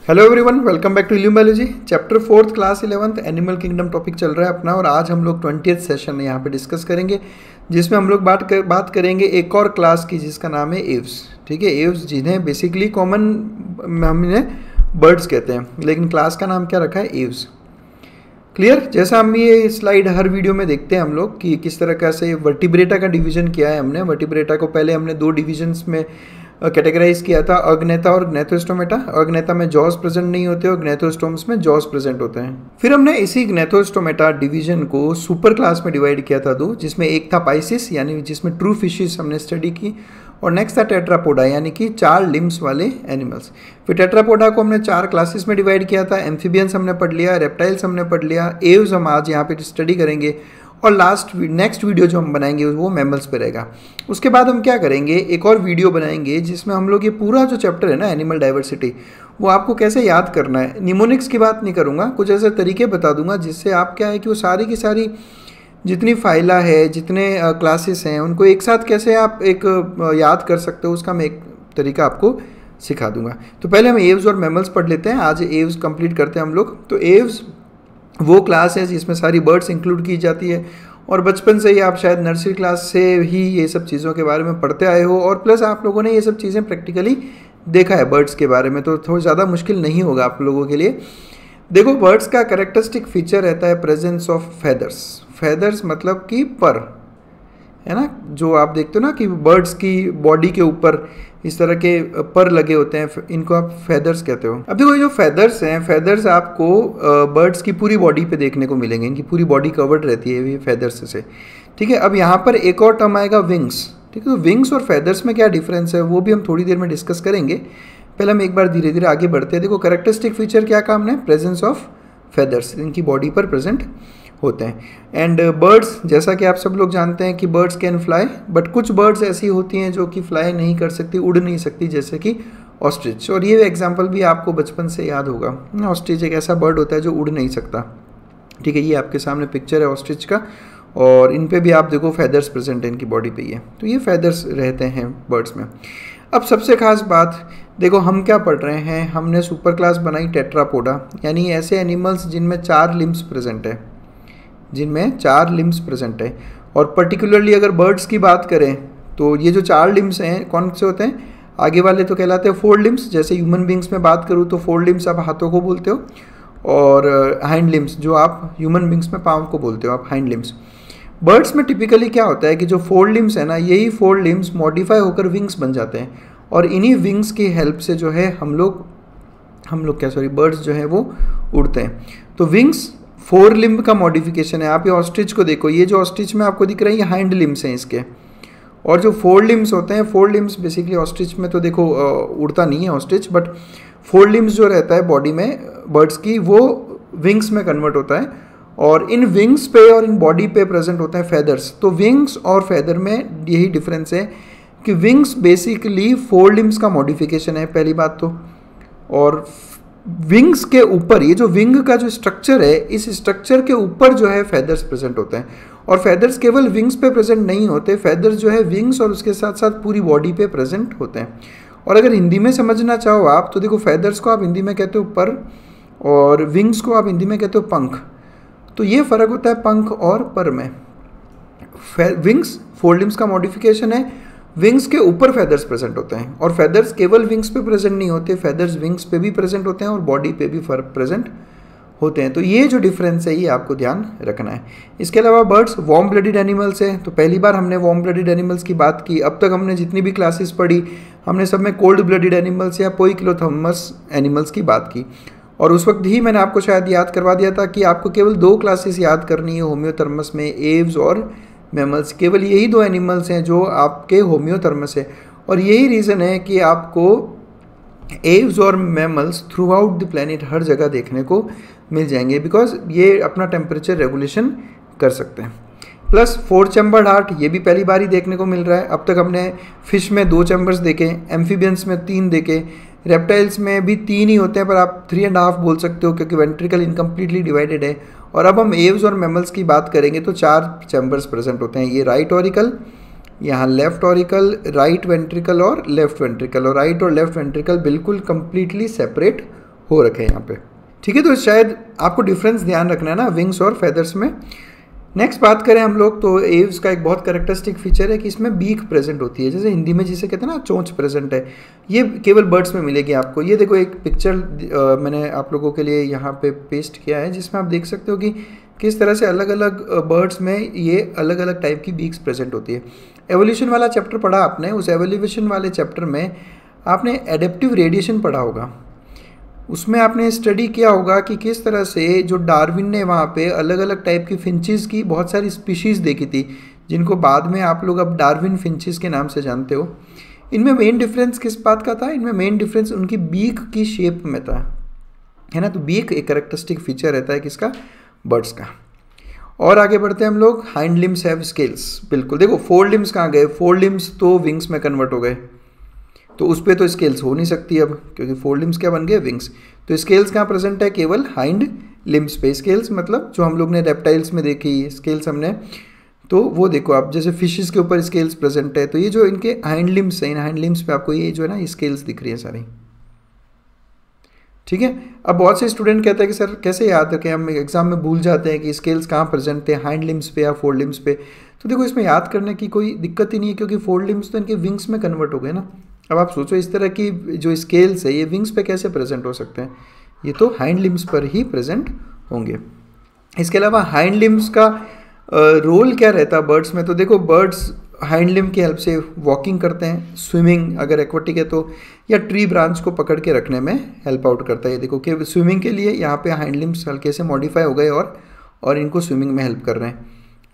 Hello everyone, welcome back to Illume biology. Chapter 4 class 11th animal kingdom topic चल रहा है अपना, और आज हम लोग 20th सेशन यहाँ पे डिस्कस करेंगे, जिसमें हम लोग बात करेंगे एक और क्लास की जिसका नाम है एव्स। ठीक है, एव्स जिन्हें बेसिकली कॉमन हम इन्हें बर्ड्स कहते हैं, लेकिन क्लास का नाम क्या रखा है, एव्स। क्लियर? जैसा हम ये स्लाइड हर वीडियो में देखते हैं हम लोग कि किस तरह का से वर्टिब्रेटा का डिवीजन किया है हमने। वर्टिब्रेटा को पहले हमने दो डिविजन्स में कैटेगराइज किया था, अग्नेता और ग्नैथोस्टोमेटा। अग्नेता में जॉस प्रेजेंट नहीं होते और ग्नैथोस्टोम्स में जॉस प्रेजेंट होते हैं। फिर हमने इसी ग्नैथोस्टोमेटा डिवीजन को सुपर क्लास में डिवाइड किया था दो, जिसमें एक था पाइसिस यानी जिसमें ट्रू फिशेस हमने स्टडी की, और नेक्स्ट था टेट्रापोडा यानी कि 4 लिम्स वाले एनिमल्स। फिर टेट्रापोडा को हमने 4 क्लासेस में डिवाइड किया था। एम्फीबियंस हमने पढ़ लिया, रेप्टाइल्स हमने पढ़ लिया, एव्स हम आज यहाँ पे स्टडी करेंगे, और नेक्स्ट वीडियो जो हम बनाएंगे वो मैमल्स पे रहेगा। उसके बाद हम क्या करेंगे, एक और वीडियो बनाएंगे जिसमें हम लोग ये पूरा जो चैप्टर है ना एनिमल डाइवर्सिटी, वो आपको कैसे याद करना है। निमोनिक्स की बात नहीं करूँगा, कुछ ऐसे तरीके बता दूंगा जिससे आप क्या है कि वो सारी की सारी जितनी फाइला है, जितने क्लासेस हैं, उनको एक साथ कैसे आप एक याद कर सकते हो, उसका मैं एक तरीका आपको सिखा दूंगा। तो पहले हम एव्स और मैमल्स पढ़ लेते हैं। आज एव्स कंप्लीट करते हैं हम लोग। तो एव्स वो क्लास है जिसमें सारी बर्ड्स इंक्लूड की जाती है, और बचपन से ही आप शायद नर्सरी क्लास से ही ये सब चीज़ों के बारे में पढ़ते आए हो, और प्लस आप लोगों ने ये सब चीज़ें प्रैक्टिकली देखा है बर्ड्स के बारे में, तो थोड़ा ज़्यादा मुश्किल नहीं होगा आप लोगों के लिए। देखो, बर्ड्स का कैरेक्टरिस्टिक फीचर रहता है प्रेजेंस ऑफ फेदर्स। फेदर्स मतलब कि पर, है ना, जो आप देखते हो ना कि बर्ड्स की बॉडी के ऊपर इस तरह के पर लगे होते हैं, इनको आप फेदर्स कहते हो। अब देखो, ये जो फेदर्स हैं, फेदर्स आपको बर्ड्स की पूरी बॉडी पे देखने को मिलेंगे, इनकी पूरी बॉडी कवर्ड रहती है ये फेदर्स से। ठीक है, अब यहाँ पर एक और टर्म आएगा विंग्स। ठीक है, तो विंग्स और फेदर्स में क्या डिफरेंस है वो भी हम थोड़ी देर में डिस्कस करेंगे। पहले हम एक बार धीरे धीरे आगे बढ़ते हैं। देखो, कैरेक्टरिस्टिक फीचर क्या काम है, प्रेजेंस ऑफ फेदर्स, इनकी बॉडी पर प्रेजेंट होते हैं। एंड बर्ड्स, जैसा कि आप सब लोग जानते हैं कि बर्ड्स कैन फ्लाई, बट कुछ बर्ड्स ऐसी होती हैं जो कि फ्लाई नहीं कर सकती, उड़ नहीं सकती, जैसे कि ऑस्ट्रिच। और ये एग्जांपल भी आपको बचपन से याद होगा। ऑस्ट्रिच एक ऐसा बर्ड होता है जो उड़ नहीं सकता। ठीक है, ये आपके सामने पिक्चर है ऑस्ट्रिच का, और इन पे भी आप देखो फेदर्स प्रेजेंट है इनकी बॉडी पे। ये तो ये फेदर्स रहते हैं बर्ड्स में। अब सबसे खास बात देखो, हम क्या पढ़ रहे हैं, हमने सुपर क्लास बनाई टेट्रापोडा, यानी ऐसे एनिमल्स जिनमें 4 लिम्स प्रेजेंट है, जिनमें 4 लिम्स प्रेजेंट है। और पर्टिकुलरली अगर बर्ड्स की बात करें तो ये जो 4 लिम्स हैं कौन से होते हैं, आगे वाले तो कहलाते हैं 4 लिम्स। जैसे ह्यूमन बींग्स में बात करूँ तो 4 लिम्स आप हाथों को बोलते हो, और हाइंड लिम्स जो आप ह्यूमन बींग्स में पाँव को बोलते हो आप हाइंड लिम्स। बर्ड्स में टिपिकली क्या होता है कि जो 4 लिम्स है ना, यही 4 लिम्स मॉडिफाई होकर विंग्स बन जाते हैं, और इन्हीं विंग्स की हेल्प से जो है बर्ड्स जो है वो उड़ते हैं। तो विंग्स 4 लिम्ब का मॉडिफिकेशन है। आप ये ऑस्ट्रिच को देखो, ये जो ऑस्ट्रिच में आपको दिख रहा है ये हाइंड लिम्स हैं इसके, और जो 4 लिम्स होते हैं, 4 लिम्स बेसिकली ऑस्ट्रिच में तो देखो उड़ता नहीं है ऑस्ट्रिच, बट 4 लिम्स जो रहता है बॉडी में बर्ड्स की, वो विंग्स में कन्वर्ट होता है, और इन विंग्स पे और इन बॉडी पे प्रेजेंट होते हैं फेदर्स। तो विंग्स और फेदर में यही डिफरेंस है कि विंग्स बेसिकली 4 लिम्स का मॉडिफिकेशन है, पहली बात तो, और विंग्स के ऊपर ये जो विंग का जो स्ट्रक्चर है, इस स्ट्रक्चर के ऊपर जो है फेदर्स प्रेजेंट होते हैं। और फेदर्स केवल विंग्स पे प्रेजेंट नहीं होते, फेदर्स जो है विंग्स और उसके साथ साथ पूरी बॉडी पे प्रेजेंट होते हैं। और अगर हिंदी में समझना चाहो आप तो देखो, फेदर्स को आप हिंदी में कहते हो पर, और विंग्स को आप हिंदी में कहते हो पंख। तो ये फ़र्क होता है पंख और पर में। विंग्स 4 लिम्स का मॉडिफिकेशन है, विंग्स के ऊपर फेदर्स प्रेजेंट होते हैं, और फेदर्स केवल विंग्स पे प्रेजेंट नहीं होते, फेदर्स विंग्स पे भी प्रेजेंट होते हैं और बॉडी पे भी प्रेजेंट होते हैं। तो ये जो डिफरेंस है ये आपको ध्यान रखना है। इसके अलावा बर्ड्स वार्म ब्लडेड एनिमल्स हैं। तो पहली बार हमने वार्म ब्लडेड एनिमल्स की बात की। अब तक हमने जितनी भी क्लासेस पढ़ी, हमने सब में कोल्ड ब्लडेड एनिमल्स या पोइकिलोथर्मस एनिमल्स की बात की, और उस वक्त ही मैंने आपको शायद याद करवा दिया था कि आपको केवल 2 क्लासेस याद करनी है होम्योथर्मस में, एव्स और मैमल्स। केवल यही 2 एनिमल्स हैं जो आपके होम्योथर्मस है, और यही रीज़न है कि आपको एव्स और mammals throughout the planet हर जगह देखने को मिल जाएंगे, बिकॉज ये अपना टेम्परेचर रेगुलेशन कर सकते हैं। प्लस 4 चैम्बर्ड हार्ट, ये भी पहली बार ही देखने को मिल रहा है। अब तक हमने फिश में 2 चैम्बर्स देखे, एम्फीबियंस में 3 देखे, रेप्टाइल्स में भी 3 ही होते हैं, पर आप 3.5 बोल सकते हो क्योंकि वेंट्रिकल इनकम्प्लीटली डिवाइडेड है। और अब हम एव्स और मैमल्स की बात करेंगे तो 4 चैम्बर्स प्रेजेंट होते हैं। ये राइट ऑरिकल, यहाँ लेफ्ट ऑरिकल, राइट वेंट्रिकल और लेफ्ट वेंट्रिकल, और राइट और लेफ्ट वेंट्रिकल बिल्कुल कंप्लीटली सेपरेट हो रखे हैं यहाँ पे, ठीक है। तो शायद आपको डिफरेंस ध्यान रखना है ना विंग्स और फेदर्स में। नेक्स्ट बात करें हम लोग तो एव्स का एक बहुत कैरेक्टरिस्टिक फीचर है कि इसमें बीक प्रेजेंट होती है, जैसे हिंदी में जिसे कहते हैं ना चोंच प्रेजेंट है, ये केवल बर्ड्स में मिलेगी आपको। ये देखो एक पिक्चर मैंने आप लोगों के लिए यहाँ पे पेस्ट किया है जिसमें आप देख सकते हो कि किस तरह से अलग अलग बर्ड्स में ये अलग अलग टाइप की बीक्स प्रेजेंट होती है। एवोल्यूशन वाला चैप्टर पढ़ा आपने, उस एवोल्यूशन वाले चैप्टर में आपने एडेप्टिव रेडिएशन पढ़ा होगा, उसमें आपने स्टडी किया होगा कि किस तरह से जो डार्विन ने वहाँ पे अलग अलग टाइप की फिंचेस की बहुत सारी स्पीशीज़ देखी थी, जिनको बाद में आप लोग अब डार्विन फिंचेस के नाम से जानते हो। इनमें मेन डिफरेंस किस बात का था? इनमें मेन डिफरेंस उनकी बीक की शेप में था, है ना। तो बीक एक कैरेक्टरिस्टिक फीचर रहता है किसका? बर्ड्स का। और आगे बढ़ते हैं हम लोग। हाइंड लिम्स हैव स्केल्स, बिल्कुल देखो फोर लिम्स कहाँ गए? फोर लिम्स तो विंग्स में कन्वर्ट हो गए, तो उस पर तो स्केल्स हो नहीं सकती अब, क्योंकि फोर लिम्स क्या बन गए? विंग्स। तो स्केल्स कहाँ प्रेजेंट है? केवल हाइंड लिम्स पे। स्केल्स मतलब जो हम लोग ने रेप्टाइल्स में देखी स्केल्स हमने, तो वो देखो आप जैसे फिशेस के ऊपर स्केल्स प्रेजेंट है, तो ये जो इनके हाइंड लिम्स हैं, इन हाइंड लिम्स पे आपको ये जो है ना स्केल्स दिख रही है सारी, ठीक है। अब बहुत से स्टूडेंट कहते हैं कि सर कैसे याद रखें, हम एग्जाम में भूल जाते हैं कि स्केल्स कहाँ प्रेजेंट थे, हाइंड लिम्स पे या फोर लिम्स पे। तो देखो इसमें याद करने की कोई दिक्कत ही नहीं है, क्योंकि फोर लिम्स तो इनके विंग्स में कन्वर्ट हो गए ना। अब आप सोचो इस तरह की जो स्केल्स है ये विंग्स पे कैसे प्रेजेंट हो सकते हैं? ये तो हाइंड लिम्स पर ही प्रेजेंट होंगे। इसके अलावा हाइंड लिम्स का रोल क्या रहता है बर्ड्स में? तो देखो बर्ड्स हाइंड लिम्ब की हेल्प से वॉकिंग करते हैं, स्विमिंग अगर एक्वाटिक है तो, या ट्री ब्रांच को पकड़ के रखने में हेल्प आउट करता है। ये देखो कि स्विमिंग के लिए यहाँ पे हाइंड लिम्स हल्के से मॉडिफाई हो गए और इनको स्विमिंग में हेल्प कर रहे हैं,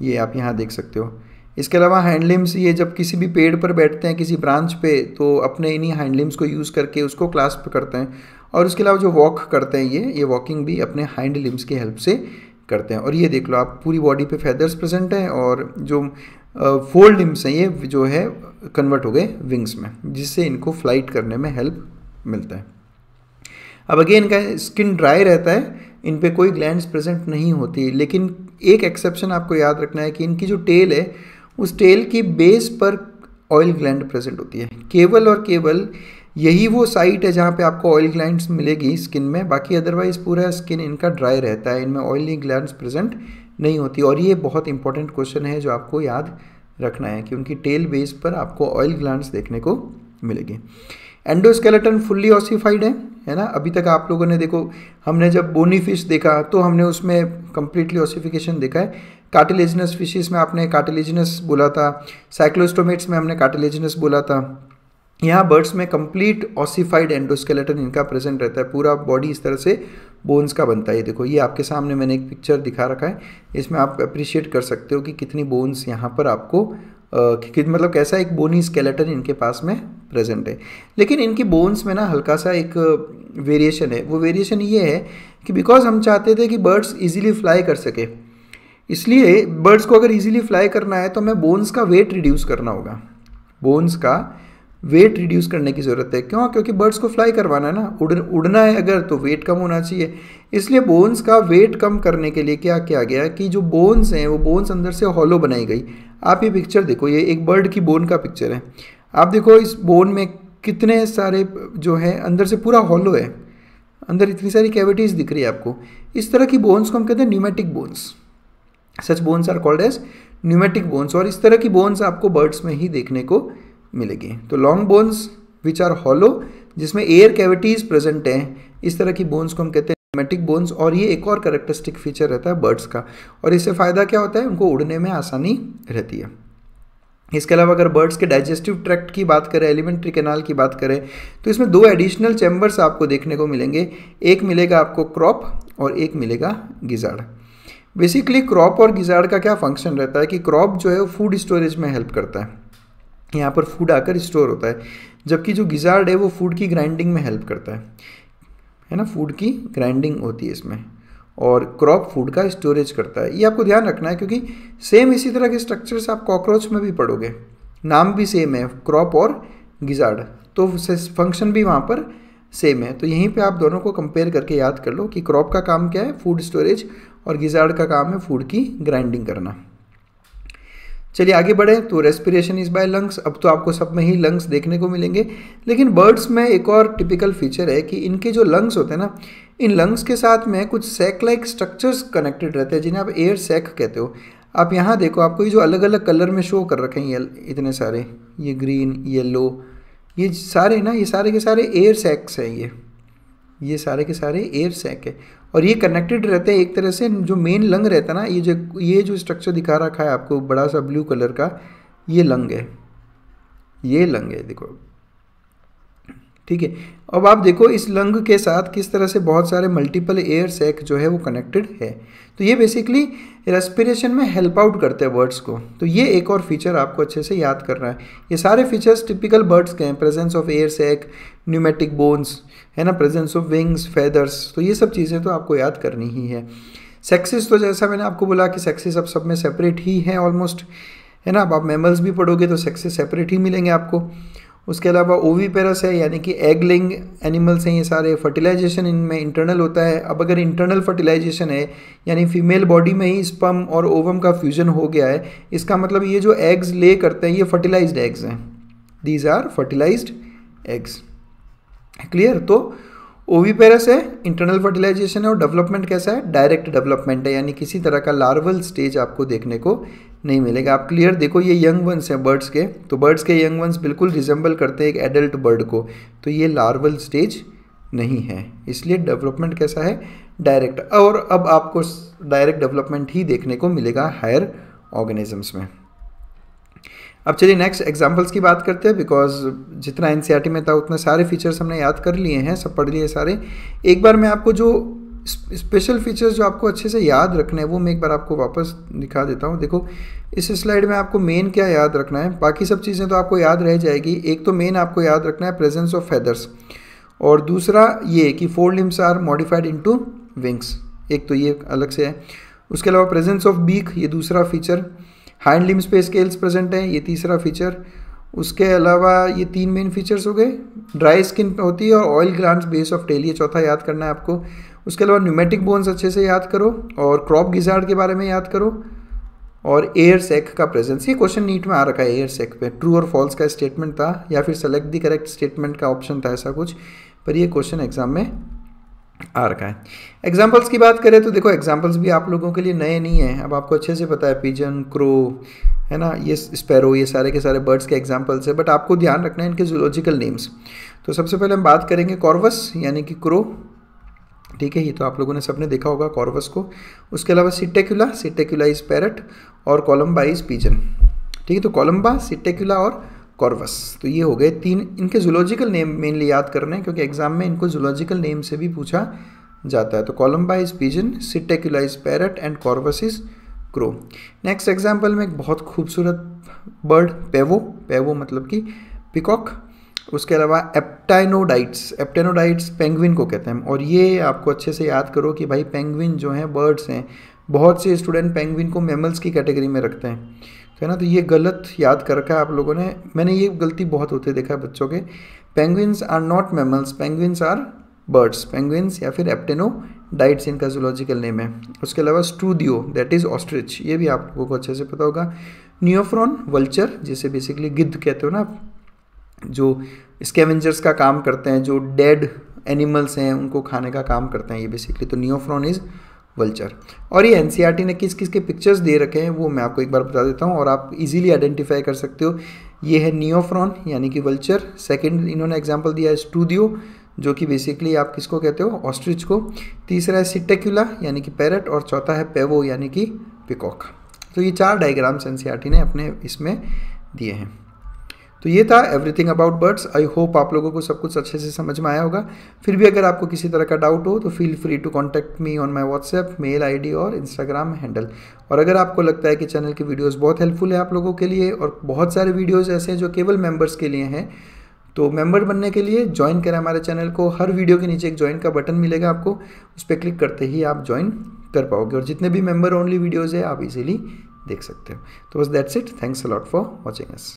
ये आप यहाँ देख सकते हो। इसके अलावा हाइंड लिम्स ये जब किसी भी पेड़ पर बैठते हैं किसी ब्रांच पे, तो अपने इन्हीं हाइंड लिम्स को यूज़ करके उसको क्लास्प करते हैं। और उसके अलावा जो वॉक करते हैं ये वॉकिंग भी अपने हाइंड लिम्स की हेल्प से करते हैं। और ये देख लो आप पूरी बॉडी पे फेदर्स प्रेजेंट हैं, और जो फोर लिम्स हैं ये जो है कन्वर्ट हो गए विंग्स में, जिससे इनको फ्लाइट करने में हेल्प मिलता है। अब अगेन इनका स्किन ड्राई रहता है, इन पे कोई ग्लैंड्स प्रेजेंट नहीं होती, लेकिन एक एक्सेप्शन आपको याद रखना है कि इनकी जो टेल है उस टेल की बेस पर ऑयल ग्लैंड प्रेजेंट होती है। केवल और केवल यही वो साइट है जहाँ पे आपको ऑयल ग्लैंड्स मिलेगी स्किन में, बाकी अदरवाइज पूरा स्किन इनका ड्राई रहता है, इनमें ऑयली ग्लैंड्स प्रेजेंट नहीं होती। और ये बहुत इंपॉर्टेंट क्वेश्चन है जो आपको याद रखना है कि उनकी टेल बेस पर आपको ऑयल ग्लैंड्स देखने को मिलेगी। एंडोस्केलेटन फुल्ली ऑसिफाइड है ना। अभी तक आप लोगों ने देखो, हमने जब बोनी फिश देखा तो हमने उसमें कंप्लीटली ऑसिफिकेशन देखा है। कार्टिलेजिनस फिशेस में आपने कार्टिलेजिनस बोला था, साइक्लोस्टोमेट्स में हमने कार्टिलेजिनस बोला था। यहाँ बर्ड्स में कंप्लीट ऑसिफाइड एंडोस्केलेटन इनका प्रेजेंट रहता है, पूरा बॉडी इस तरह से बोन्स का बनता है। ये देखो ये आपके सामने मैंने एक पिक्चर दिखा रखा है, इसमें आप अप्रिशिएट कर सकते हो कि कितनी बोन्स यहाँ पर आपको मतलब कैसा एक बोनी स्केलेटन इनके पास में प्रेजेंट है। लेकिन इनकी बोन्स में ना हल्का सा एक वेरिएशन है। वो वेरिएशन ये है कि बिकॉज हम चाहते थे कि बर्ड्स इजीली फ्लाई कर सके, इसलिए बर्ड्स को अगर इजीली फ्लाई करना है तो हमें बोन्स का वेट रिड्यूस करना होगा। बोन्स का वेट रिड्यूस करने की ज़रूरत है। क्यों? क्योंकि बर्ड्स को फ्लाई करवाना है ना, उड़ना है अगर, तो वेट कम होना चाहिए। इसलिए बोन्स का वेट कम करने के लिए क्या किया गया कि जो बोन्स हैं वो बोन्स अंदर से हॉलो बनाई गई। आप ये पिक्चर देखो, ये एक बर्ड की बोन का पिक्चर है। आप देखो इस बोन में कितने सारे जो है अंदर से पूरा हॉलो है, अंदर इतनी सारी कैविटीज़ दिख रही है आपको। इस तरह की बोन्स को हम कहते हैं pneumatic bones. Such bones are called as pneumatic bones. और इस तरह की बोन्स आपको बर्ड्स में ही देखने को मिलेगी। तो long bones which are hollow, जिसमें एयर कैविटीज़ प्रेजेंट हैं, इस तरह की बोन्स को हम कहते हैं न्यूमेटिक बोन्स। और ये एक और कैरेक्टरिस्टिक फीचर रहता है बर्ड्स का, और इससे फ़ायदा क्या होता है? उनको उड़ने में आसानी रहती है। इसके अलावा अगर बर्ड्स के डाइजेस्टिव ट्रैक्ट की बात करें, एलिमेंट्री कैनाल की बात करें, तो इसमें दो एडिशनल चैम्बर्स आपको देखने को मिलेंगे। एक मिलेगा आपको क्रॉप और एक मिलेगा गिजार्ड। बेसिकली क्रॉप और गिजार्ड का क्या फंक्शन रहता है कि क्रॉप जो है वो फूड स्टोरेज में हेल्प करता है, यहाँ पर फूड आकर स्टोर होता है, जबकि जो गिजार्ड है वो फूड की ग्राइंडिंग में हेल्प करता है ना। फूड की ग्राइंडिंग होती है इसमें, और क्रॉप फूड का स्टोरेज करता है। ये आपको ध्यान रखना है, क्योंकि सेम इसी तरह के स्ट्रक्चर्स आप कॉकरोच में भी पढ़ोगे, नाम भी सेम है क्रॉप और गिजार्ड, तो फंक्शन भी वहाँ पर सेम है। तो यहीं पे आप दोनों को कंपेयर करके याद कर लो कि क्रॉप का काम क्या है? फूड स्टोरेज, और गिजार्ड का काम है फूड की ग्राइंडिंग करना। चलिए आगे बढ़े। तो रेस्पिरेशन इज बाय लंग्स, अब तो आपको सब में ही लंग्स देखने को मिलेंगे, लेकिन बर्ड्स में एक और टिपिकल फीचर है कि इनके जो लंग्स होते हैं ना, इन लंग्स के साथ में कुछ सैक लाइक स्ट्रक्चर्स कनेक्टेड रहते हैं जिन्हें आप एयर सैक कहते हो। आप यहाँ देखो, आपको ये जो अलग अलग कलर में शो कर रखे हैं ये इतने सारे, ये ग्रीन, येलो, ये सारे ना, ये सारे के सारे एयर सैक्स हैं, ये सारे के सारे एयर सैक है और ये कनेक्टेड रहते हैं एक तरह से। जो मेन लंग रहता है ना, ये जो स्ट्रक्चर दिखा रखा है आपको बड़ा सा ब्लू कलर का, ये लंग है, ये लंग है, देखो, ठीक है। अब आप देखो इस लंग के साथ किस तरह से बहुत सारे मल्टीपल एयर सैक जो है वो कनेक्टेड है। तो ये बेसिकली रेस्पिरेशन में हेल्प आउट करते हैं बर्ड्स को। तो ये एक और फीचर आपको अच्छे से याद करना है। ये सारे फीचर्स टिपिकल बर्ड्स के हैं, presence of air sac, pneumatic bones, है ना, प्रेजेंस ऑफ विंग्स, फेदर्स, तो ये सब चीज़ें तो आपको याद करनी ही है। सेक्सेस तो जैसा मैंने आपको बोला कि सेक्सेस अब सब में सेपरेट ही हैं ऑलमोस्ट, है ना। अब आप मैमल्स भी पढ़ोगे तो सेक्सेस सेपरेट ही मिलेंगे आपको। उसके अलावा ओवीपेरस है, यानी कि एग लेइंग एनिमल्स हैं ये सारे। फर्टिलाइजेशन इनमें इंटरनल होता है। अब अगर इंटरनल फर्टिलाइजेशन है, यानी फीमेल बॉडी में ही स्पर्म और ओवम का फ्यूजन हो गया है, इसका मतलब ये जो एग्स ले करते हैं ये फर्टिलाइज्ड एग्स हैं, these are fertilised eggs, clear. तो ओवीपेरस है, इंटरनल फर्टिलाइजेशन है, और डेवलपमेंट कैसा है, डायरेक्ट डेवलपमेंट है, यानी किसी तरह का लार्वल स्टेज आपको देखने को नहीं मिलेगा। आप क्लियर देखो, ये यंग वंस हैं बर्ड्स के, तो बर्ड्स के यंग वंस बिल्कुल रिजेंबल करते हैं एक एडल्ट बर्ड को, तो ये लार्वल स्टेज नहीं है, इसलिए डेवलपमेंट कैसा है, डायरेक्ट। और अब आपको डायरेक्ट डेवलपमेंट ही देखने को मिलेगा हायर ऑर्गेनिजम्स में। अब चलिए नेक्स्ट एग्जांपल्स की बात करते हैं, बिकॉज जितना एनसीईआरटी में था उतने सारे फीचर्स हमने याद कर लिए हैं, सब पढ़ लिए सारे। एक बार मैं आपको जो स्पेशल फीचर्स जो आपको अच्छे से याद रखना है वो मैं एक बार आपको वापस दिखा देता हूँ। देखो इस स्लाइड में आपको मेन क्या याद रखना है, बाकी सब चीज़ें तो आपको याद रह जाएगी। एक तो मेन आपको याद रखना है प्रेजेंस ऑफ फेदर्स, और दूसरा ये कि 4 limbs are modified into wings, एक तो ये अलग से है। उसके अलावा प्रेजेंस ऑफ बीक, ये दूसरा फीचर। हाइंड लिम्स पे स्केल्स प्रेजेंट है, ये तीसरा फीचर। उसके अलावा ये 3 मेन फीचर्स हो गए। ड्राई स्किन होती है और oil glands base of tail, ये चौथा याद करना है आपको। उसके अलावा न्यूमेटिक बोन्स अच्छे से याद करो, और क्रॉप गिजार्ड के बारे में याद करो, और एयर सैक का प्रेजेंस। ये क्वेश्चन नीट में आ रखा है एयर सैक पे, ट्रू और फॉल्स का स्टेटमेंट था या फिर सेलेक्ट द करेक्ट स्टेटमेंट का ऑप्शन था, ऐसा कुछ, पर ये क्वेश्चन एग्जाम में आ रखा है। एग्जाम्पल्स की बात करें तो देखो एग्जाम्पल्स भी आप लोगों के लिए नए नहीं हैं, अब आपको अच्छे से पता है, पिजन, क्रो, है ना, ये स्पैरो, ये सारे के सारे बर्ड्स के एग्जाम्पल्स है, बट आपको ध्यान रखना है इनके जूलॉजिकल नेम्स। तो सबसे पहले हम बात करेंगे कॉर्वस, यानी कि क्रो, ठीक है, ये तो आप लोगों ने सबने देखा होगा कॉर्वस को। उसके अलावा सिटेक्युला, सिटेक्युला इज पैरट, और कोलम्बा इज पिजन, ठीक है। तो कोलम्बा, सिटेक्युला और कॉर्वस, तो ये हो गए 3। इनके जूलॉजिकल नेम मेनली याद करने हैं क्योंकि एग्जाम में इनको जूलॉजिकल नेम से भी पूछा जाता है। तो Columba is pigeon, Psittacula is parrot and Corvus is crow. Next example में एक बहुत खूबसूरत बर्ड, पेवो, पेवो मतलब कि पिकॉक। उसके अलावा एप्टाइनोडाइट्स, एप्टाइनोडाइट्स पेंगुइन को कहते हैं, और ये आपको अच्छे से याद करो कि भाई पेंगुइन जो हैं बर्ड्स हैं, बहुत से स्टूडेंट पेंगुइन को मैमल्स की कैटेगरी में रखते हैं, है ना, तो ये गलत याद कर रखा है आप लोगों ने, मैंने ये गलती बहुत होते देखा है बच्चों के। Penguins are not mammals, penguins are birds, penguins या फिर एप्टेनोडाइट्स इनका जूलॉजिकल नेम है। उसके अलावा स्ट्रूडियो, दैट इज ऑस्ट्रिच, ये भी आप लोगों को अच्छे से पता होगा। नियोफ्रॉन, वल्चर, जिसे बेसिकली गिद्ध कहते हो ना, जो स्कैवेंजर्स का काम करते हैं, जो डेड एनिमल्स हैं उनको खाने का काम करते हैं ये बेसिकली, तो नियोफ्रॉन इज वल्चर। और ये एनसीईआरटी ने किस किस के पिक्चर्स दे रखे हैं वो मैं आपको एक बार बता देता हूँ और आप इजीली आइडेंटिफाई कर सकते हो। ये है नियोफ्रॉन यानी कि वल्चर, सेकंड इन्होंने एग्जांपल दिया है स्टूडियो, जो कि बेसिकली आप किसको कहते हो, ऑस्ट्रिच को। तीसरा है सिटेक्युला यानी कि पैरट, और चौथा है पेवो यानी कि पिकॉक। तो ये 4 डायग्राम्स एनसीईआरटी ने अपने इसमें दिए हैं। तो ये था everything about birds. I hope आप लोगों को सब कुछ अच्छे से समझ में आया होगा। फिर भी अगर आपको किसी तरह का डाउट हो तो feel free to contact me on my WhatsApp, mail ID और इंस्टाग्राम हैंडल। और अगर आपको लगता है कि चैनल की वीडियोस बहुत हेल्पफुल है आप लोगों के लिए और बहुत सारे वीडियोस ऐसे हैं जो केवल मेंबर्स के लिए हैं, तो मेंबर बनने के लिए ज्वाइन करें हमारे चैनल को। हर वीडियो के नीचे एक ज्वाइन का बटन मिलेगा आपको, उस पर क्लिक करते ही आप ज्वाइन कर पाओगे और जितने भी मेंबर ओनली वीडियोज़ है आप इजीली देख सकते हो। तो बस that's it, thanks a lot for watching us.